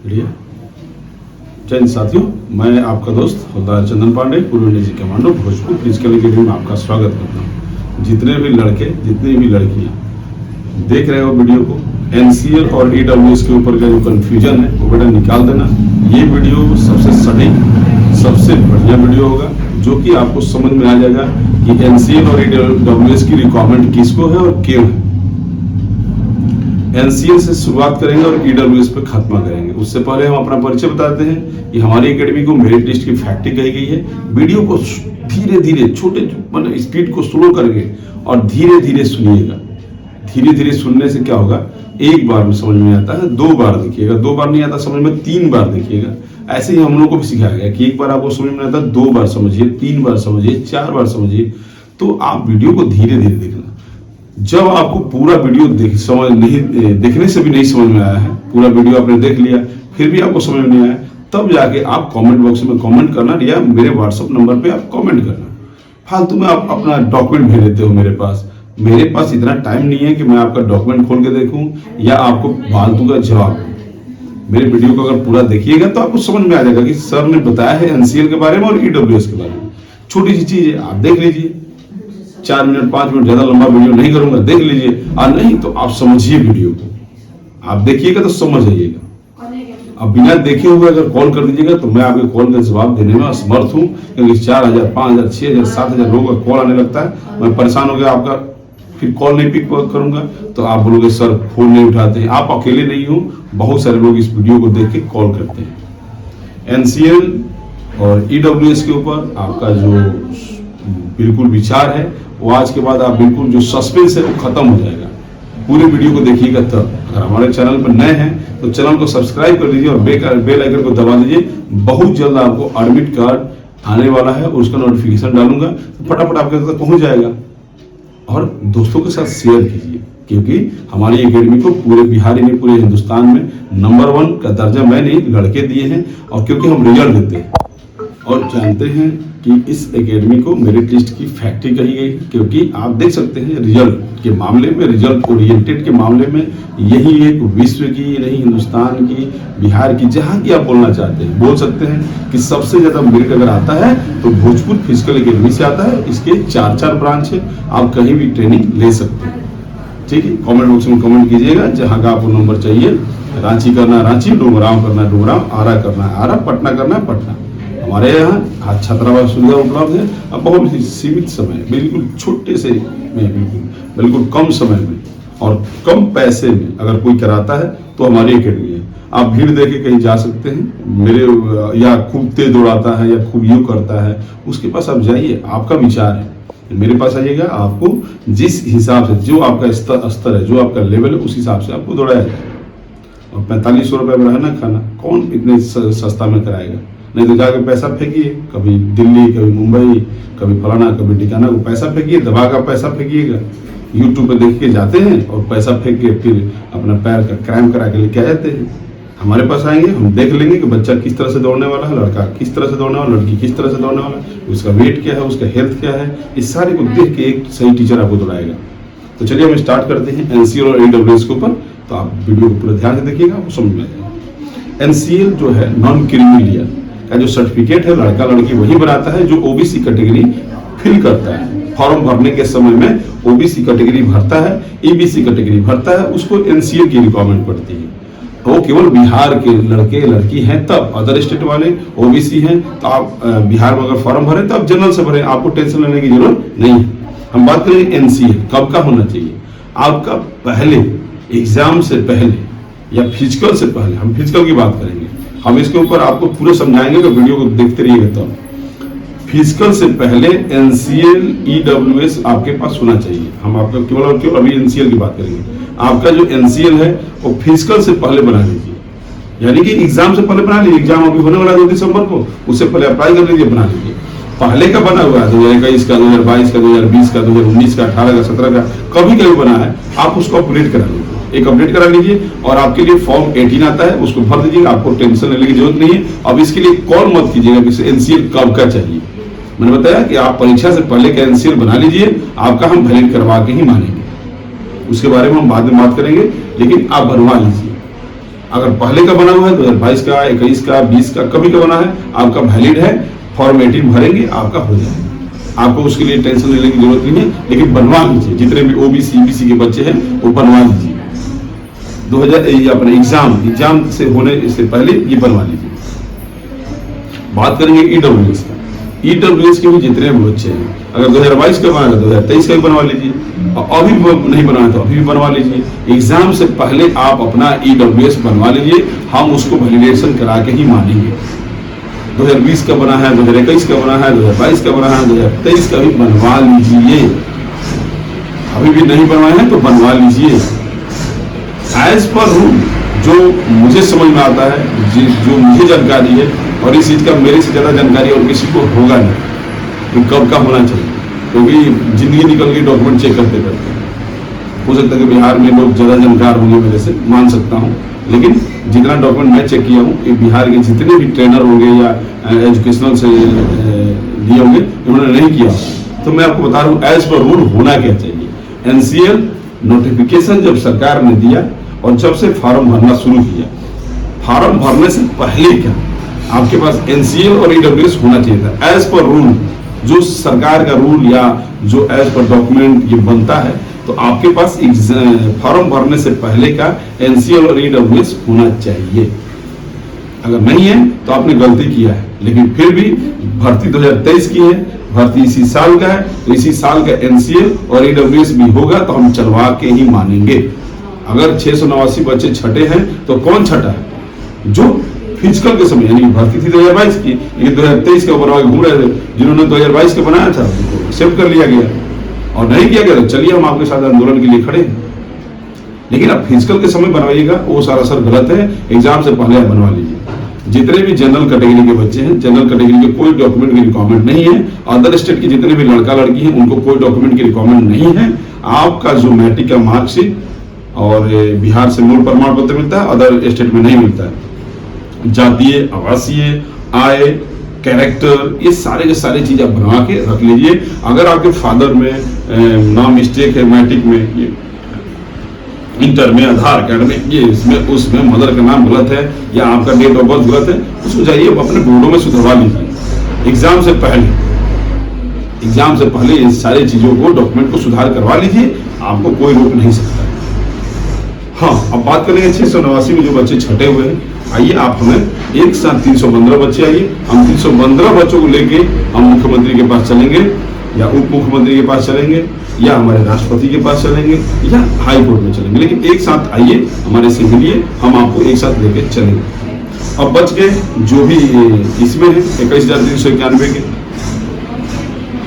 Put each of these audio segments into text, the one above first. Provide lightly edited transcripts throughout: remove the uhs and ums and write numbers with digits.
बढ़िया। जय हिंद साथियों, मैं आपका दोस्त हवलदार चंदन पांडे, पूर्व निजी कमांडो भोजपुर फिजिकल एकेडमी में आपका स्वागत करता हूँ। जितने भी लड़के, जितनी भी लड़कियाँ देख रहे हो वीडियो को, एनसीएल और ईडब्ल्यूएस के ऊपर का जो कन्फ्यूजन है वो बेटा निकाल देना। ये वीडियो सबसे सटीक, सबसे बढ़िया वीडियो होगा जो कि आपको समझ में आ जाएगा कि एनसीएल और ईडब्ल्यूएस की रिक्वायरमेंट किसको है और क्यों है। एनसीएल से शुरुआत करेंगे और ईडब्ल्यूएस पे खात्मा करेंगे। उससे पहले हम अपना परिचय बताते हैं कि हमारी एकेडमी को मेरिट लिस्ट की फैक्ट्री कही गई है। वीडियो को धीरे धीरे, छोटे मतलब स्पीड को स्लो करके और धीरे धीरे सुनिएगा। धीरे धीरे सुनने से क्या होगा, एक बार में समझ में आता है, दो बार देखिएगा, दो बार नहीं आता समझ में, तीन बार देखिएगा। ऐसे ही हम लोगों को भी सिखाया गया कि एक बार आपको समझ में आता, दो बार समझिए, तीन बार समझिए, चार बार समझिए। तो आप वीडियो को धीरे धीरे देखना। जब आपको पूरा वीडियो देखने से भी नहीं समझ में आया है, पूरा वीडियो आपने देख लिया फिर भी आपको समझ में नहीं आया, तब जाके आप कमेंट बॉक्स में कमेंट करना या मेरे व्हाट्सएप नंबर पे आप कमेंट करना। फालतू में आप अपना डॉक्यूमेंट भेज देते हो मेरे पास इतना टाइम नहीं है कि मैं आपका डॉक्यूमेंट खोल के देखूं या आपको फालतू का जवाब दूं। मेरे वीडियो को अगर पूरा देखिएगा तो आपको समझ में आ जाएगा कि सर ने बताया है एनसीएल के बारे में और ईडब्ल्यूएस के बारे में। छोटी सी चीज है, आप देख लीजिए। 4 मिनट 5 मिनट ज्यादा लंबा वीडियो नहीं करूंगा, देख लीजिए। और नहीं तो आप समझिए वीडियो को, आप देखिएगा तो समझ जाइएगा। अब बिना देखे हुए अगर कॉल कर दीजिएगा तो मैं आपके कॉल का जवाब देने में असमर्थ हूं, क्योंकि 4000 5000 6000 7000 लोगों का कॉल आने लगता है। मैं परेशान हो गया, आपका फिर कॉल नहीं पिक करूंगा तो आप बोलोगे सर फोन नहीं उठाते हैं। आप अकेले नहीं हो, बहुत सारे लोग इस वीडियो को देख के कॉल करते हैं। एनसीएल और ईडब्ल्यूएस के ऊपर आपका जो बिल्कुल विचार है वो आज के बाद आप बिल्कुल जो सस्पेंस है वो खत्म हो जाएगा। पूरी वीडियो को देखिएगा तब। अगर हमारे चैनल पर नए हैं तो चैनल को सब्सक्राइब कर लीजिए और बेल आइकन को दबा दीजिए। बहुत जल्द आपको एडमिट कार्ड आने वाला है और उसका नोटिफिकेशन डालूंगा तो फटाफट आपके तक पहुंच जाएगा। और दोस्तों के साथ शेयर कीजिए, क्योंकि हमारी एकेडमी को पूरे बिहार ही नहीं पूरे हिंदुस्तान में नंबर 1 का दर्जा मैं नहीं लड़के दिए हैं। और क्योंकि हम रिजल्ट देते हैं और जानते हैं कि इस एकेडमी को मेरिट लिस्ट की फैक्ट्री कही गई, क्योंकि आप देख सकते हैं रिजल्ट के मामले में, रिजल्ट ओरिएंटेड के मामले में यही एक विश्व की नहीं, हिंदुस्तान की, बिहार की, जहां की आप बोलना चाहते हैं बोल सकते हैं कि सबसे ज्यादा मेरिट अगर आता है तो भोजपुर फिजिकल एकेडमी से आता है। इसके 4 ब्रांच है, आप कहीं भी ट्रेनिंग ले सकते हैं। ठीक है, कमेंट बॉक्स में कमेंट कीजिएगा जहां का आपको नंबर चाहिए। रांची करना है रांची, डुमरांव करना है डुमरांव, आरा करना है आरा, पटना करना है पटना। हमारे यहाँ छात्रावास सुविधा उपलब्ध है। अब बहुत ही सीमित समय, बिल्कुल छोटे से में, बिल्कुल कम समय में और कम पैसे में अगर कोई कराता है तो हमारी एकेडमी है। आप भीड़ देके कहीं जा सकते हैं मेरे, या खूब तेज दौड़ाता है या खूब यूं करता है, उसके पास आप जाइए, आपका विचार है। मेरे पास आइएगा, आपको जिस हिसाब से, जो आपका स्तर है, जो आपका लेवल है, उस हिसाब से आपको दौड़ाया जाएगा। और 4500 रुपये में रहना खाना कौन इतने सस्ता में कराएगा। नहीं तो जाकर पैसा फेंकिए, कभी दिल्ली, कभी मुंबई, कभी फलाना, कभी ठिकाना को पैसा फेंकिए, दबा का पैसा फेंकिएगा। यूट्यूब पे देख के जाते हैं और पैसा फेंक के फिर अपना पैर का क्रैम करा के लेके आ जाते हैं। हमारे पास आएंगे, हम देख लेंगे कि बच्चा किस तरह से दौड़ने वाला है, लड़का किस तरह से दौड़ने वाला, लड़की किस तरह से दौड़ने वाला है, उसका वेट क्या है, उसका हेल्थ क्या है, इस सारे को देख के एक सही टीचर आपको दौड़ाएगा। तो चलिए हम स्टार्ट करते हैं एनसीएल और ईडब्ल्यूएस के ऊपर। तो आप वीडियो को पूरा ध्यान से देखिएगा, आपको समझ में आएगा। एनसीएल जो है नॉन क्रीमी का जो सर्टिफिकेट है, लड़का लड़की वही बनाता है जो ओबीसी कैटेगरी फिल करता है। फॉर्म भरने के समय में ओबीसी कैटेगरी भरता है, ईबीसी कैटेगरी भरता है, उसको एनसीएल की रिक्वायरमेंट पड़ती है। वो केवल बिहार के लड़के लड़की हैं तब, अदर स्टेट वाले ओबीसी हैं तो आप बिहार में अगर फॉर्म भरें तो आप जनरल से भरें, आपको टेंशन लेने की जरूरत नहीं है। हम बात करेंगे एनसीएल कब का होना चाहिए। आपका पहले एग्जाम से पहले या फिजिकल से पहले, हम फिजिकल की बात करेंगे, हम इसके ऊपर आपको पूरे समझाएंगे तो वीडियो को देखते रहिएगा। तो फिजिकल से पहले एनसीएल ईडब्ल्यूएस आपके पास होना चाहिए। हम आपका केवल और केवल अभी एनसीएल की बात करेंगे। आपका जो एनसीएल है वो फिजिकल से पहले बना लीजिए, यानी कि एग्जाम से पहले बना लीजिए। एग्जाम अभी होने वाला है 2 दिसंबर को, उससे पहले अप्लाई कर लीजिए, बना लीजिए। पहले का बना हुआ है 2021 का, 2022 का, 2020 का, 2019 का, 18 का, 17 का, कभी कभी बना है, आप उसको अपडेट करा लीजिए। एक अपडेट करा लीजिए और आपके लिए फॉर्म 18 आता है, उसको भर दीजिएगा। आपको टेंशन लेने की जरूरत नहीं है। अब इसके लिए कॉल मत कीजिएगा कि एनसीएल कब का चाहिए। मैंने बताया कि आप परीक्षा से पहले का एनसीएल बना लीजिए, आपका हम वैलिड करवा के ही मानेंगे। उसके बारे में हम बाद में बात करेंगे, लेकिन आप बनवा लीजिए। अगर पहले का बना हुआ है 2022 का, 21 का, 20 का, कभी का बना है, आपका वैलिड है, फॉर्म 18 भरेंगे, आपका हो जाएगा। आपको उसके लिए टेंशन लेने की जरूरत नहीं है, लेकिन बनवा लीजिए। जितने भी ओबीसी ईबीसी के बच्चे हैं वो बनवा लीजिए। 2000 अपने एग्जाम से होने से पहले ये बनवा लीजिए। बात करेंगे ईडब्ल्यूएस का। ईडब्ल्यूएस के भी जितने भी बच्चे हैं, अगर 2022 का बना है 2023 का भी बनवा लीजिए, और अभी नहीं बनवाया तो अभी भी बनवा लीजिए। एग्जाम से पहले आप अपना ईडब्ल्यूएस बनवा लीजिए, हम उसको वैलिडेशन करा के ही मानेंगे। 2020 का बना है, 2021 का बना है, 2022 का बना है, 2023 का भी बनवा लीजिए। अभी भी नहीं बनवाए हैं तो बनवा लीजिए। एज पर रूल जो मुझे समझ में आता है, जो मुझे जानकारी है, और इस चीज का मेरे से ज्यादा जानकारी और किसी को होगा नहीं कि कब का होना चाहिए, क्योंकि जिंदगी निकल गई डॉक्यूमेंट चेक करते करते। हो सकता है कि बिहार में लोग ज्यादा जानकार होंगे मेरे से, मान सकता हूँ, लेकिन जितना डॉक्यूमेंट मैं चेक किया हूँ, बिहार के जितने भी ट्रेनर होंगे या एजुकेशनल से लिए होंगे, उन्होंने नहीं किया। तो मैं आपको बता रहा हूँ एज पर रूल होना क्या चाहिए। एनसीएल नोटिफिकेशन जब सरकार ने दिया और जब से फॉर्म भरना शुरू किया, फॉर्म भरने से पहले क्या आपके पास एनसीएल और ईडब्ल्यूएस होना चाहिए था। एज पर रूल, जो सरकार का रूल या जो एज पर डॉक्यूमेंट ये बनता है, तो आपके पास फॉर्म भरने से पहले का एनसीएल और ईडब्ल्यूएस होना चाहिए। अगर नहीं है तो आपने गलती किया है। लेकिन फिर भी भर्ती 2023 की है, भर्ती इसी साल का है, तो इसी साल का एनसीएल और ईडब्ल्यूएस भी होगा तो हम चलवा के ही मानेंगे। अगर 689 बच्चे छठे हैं तो कौन छठा है? जो फिजिकल के समय यानी भर्ती थी 2022 की, लेकिन 2023 का बनवा के घूम रहे थे, जिन्होंने 2022 का बनाया था उनको एक्सेप्ट कर लिया गया, और नहीं किया गया तो चलिए हम आपके साथ आंदोलन के लिए खड़े हैं। लेकिन आप फिजिकल के समय बनवाइएगा, वो सारा गलत है। एग्जाम से पहले आप बनवा लीजिए। जितने भी जनरल कैटेगरी के बच्चे हैं, जनरल कैटेगरी के कोई डॉक्यूमेंट की रिक्वायरमेंट नहीं है। अदर स्टेट के जितने भी लड़का लड़की हैं उनको कोई डॉक्यूमेंट की रिक्वायरमेंट नहीं है। आपका जो मैट्रिक का मार्कशीट और बिहार से मूल प्रमाण पत्र मिलता है, अदर स्टेट में नहीं मिलता है। जातीय, आवासीय, आय, कैरेक्टर, ये सारे के सारे चीज आप बनवा के रख लीजिए। अगर आपके फादर में नाम मिस्टेक है, मैट्रिक में, ये इंटर में, आधार कार्ड में, ये इसमें उसमें मदर का नाम गलत है या आपका डेट ऑफ बर्थ गलत है, उसको जाइए अपने बोर्डों में सुधरवा लीजिए। एग्जाम से पहले इन सारी चीजों को, डॉक्यूमेंट को सुधार करवा लीजिए, आपको कोई रोक नहीं सकता। हाँ, अब बात करेंगे 689 में जो बच्चे छठे हुए हैं। आइए आप हमें एक साथ 315 बच्चे आइए, हम 315 बच्चों को लेके हम मुख्यमंत्री के पास चलेंगे या उप मुख्यमंत्री के पास चलेंगे या हमारे राष्ट्रपति के पास चलेंगे या हाई कोर्ट में चलेंगे, लेकिन एक साथ आइए हमारे से मिलिए, हम आपको एक साथ लेके चलेंगे। अब बच गए जो भी इसमें है 21,391 के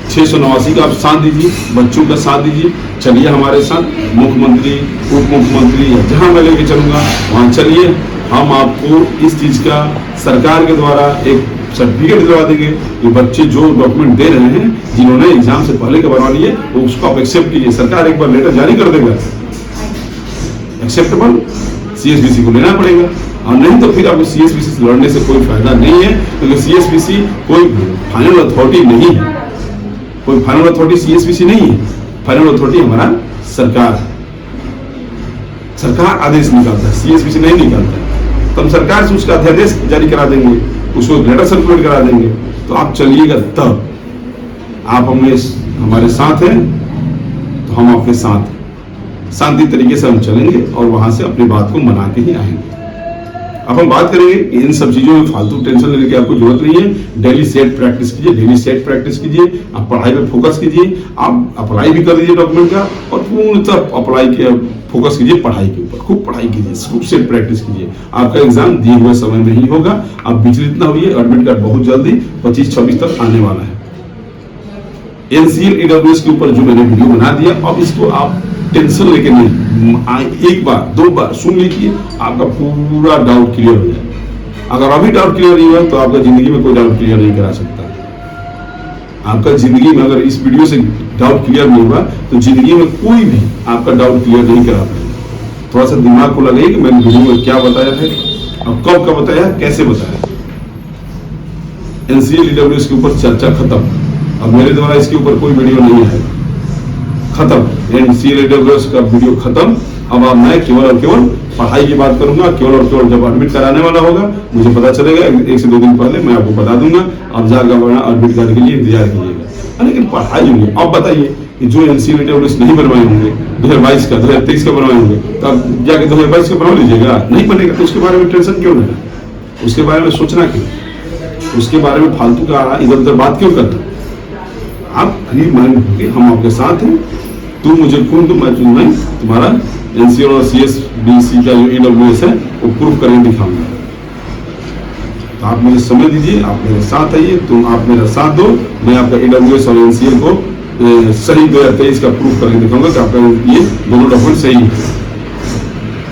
689 का आप साथ दीजिए, बच्चों का साथ दीजिए, चलिए हमारे साथ मुख्यमंत्री, उप मुख्यमंत्री या जहां मैं लेके चलूंगा वहां चलिए। हम आपको इस चीज का सरकार के द्वारा एक सर्टिफिकेट दिलवा देंगे कि बच्चे जो डॉक्यूमेंट दे रहे हैं, जिन्होंने एग्जाम से पहले का बनवा लिए, तो उसको आप एक्सेप्ट कीजिए। सरकार एक बार लेटर जारी कर देगा एक्सेप्टेबल, सीएसबीसी को लेना पड़ेगा, और नहीं तो फिर आपको सीएसबीसी से लड़ने से कोई फायदा नहीं है, क्योंकि सीएसबीसी कोई फाइनल अथॉरिटी नहीं है। कोई फाइनल अथॉरिटी सीएसबीसी नहीं है, फाइनल अथॉरिटी हमारा सरकार आदेश निकालता है, सीएसबीसी नहीं निकालता है। तो हम सरकार से उसका अध्यादेश जारी करा देंगे, उसको लेटर सर्कुलेट करा देंगे। तो आप चलिएगा, तब आप हमारे साथ हैं तो हम आपके साथ हैं। शांति तरीके से हम चलेंगे और वहां से अपनी बात को मना के ही आएंगे। अब हम बात करेंगे इन सब चीजों में फालतू टेंशन लेने की आपको जरूरत नहीं है। डेली सेट प्रैक्टिस कीजिए, डेली सेट प्रैक्टिस कीजिए, आप पढ़ाई पे फोकस कीजिए, आप अप्लाई भी कर दीजिए डॉक्यूमेंट का, और पूर्णतः अप्लाई के फोकस कीजिए पढ़ाई के ऊपर, खूब पढ़ाई कीजिए, खूब सेट प्रैक्टिस कीजिए। आपका एग्जाम दिए हुए समय में ही होगा। आप विचलित ना होइए, एडमिट कार्ड बहुत जल्दी 25-26 तक आने वाला है। एनसीएल ईडब्ल्यूएस के ऊपर जो मैंने वीडियो बना दिया, अब इसको आप टेंशन लेके नहीं, एक बार 2 बार सुन लीजिए, आपका पूरा डाउट क्लियर हो जाए। अगर अभी डाउट क्लियर नहीं हुआ तो आपका जिंदगी में कोई डाउट क्लियर नहीं करा सकता। आपका जिंदगी में अगर इस वीडियो से डाउट क्लियर नहीं हुआ तो जिंदगी में कोई भी आपका डाउट क्लियर नहीं करा पाएगा। थोड़ा सा दिमाग को लगे कि मैंने वीडियो में क्या बताया है और कब का बताया, कैसे बताया। एनसीएल ईडब्ल्यूएस के ऊपर चर्चा खत्म। अब मेरे द्वारा इसके ऊपर कोई वीडियो नहीं है, खत्म। एनसीएल ईडब्ल्यूएस का वीडियो खत्म। अब आप मैं केवल और केवल पढ़ाई की बात करूंगा केवल और केवल जब एडमिट कराने वाला होगा मुझे पता चलेगा, 1 से 2 दिन पहले मैं आपको बता दूंगा, आप जाकर एडमिट करने के लिए इंतजार कीजिएगा। लेकिन पढ़ाई जो है, अब बताइए कि जो NCERT नहीं बनवाए होंगे 2022 का, 2023 का बनवाए होंगे, तो आप जाके 2022 का बनवा लीजिएगा। नहीं बनेगा तो उसके बारे में टेंशन क्यों लेना, उसके बारे में सोचना क्यों, उसके बारे में फालतू का इधर उधर बात क्यों करना। आप फ्री माइंड होंगे, हम आपके साथ हैं, तुम मुझे कौन, तुम मैं तुम्हारा NCERT और CSBC का जो EWS है वो प्रूफ करके दिखाऊंगा। तो आप मुझे समय दीजिए, आप मेरे साथ आइए, तुम आप मेरा साथ दो, मैं आपका EWS और NCERT को सही 2023 का प्रूफ करके दिखाऊंगा कि आपका ये दोनों डॉक्यूमेंट सही है।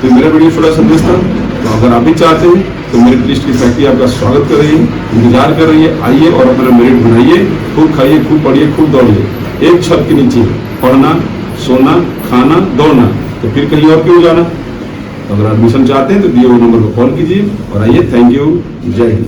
तो मेरा वीडियो छोटा संदेश था, तो अगर आप भी चाहते हैं तो मेरिट लिस्ट की फैक्ट्री आपका स्वागत कर रही है, इंतजार कर रही है, आइए और अपना मेरिट बनाइए, खूब खाइए, खूब पढ़िए, खूब दौड़िए। एक छत के नीचे पढ़ना, सोना, खाना, दौड़ना, तो फिर कहीं और क्यों जाना। अगर एडमिशन चाहते हैं तो दिए हुए नंबर पर कॉल कीजिए और आइए। थैंक यू, जय हिंद।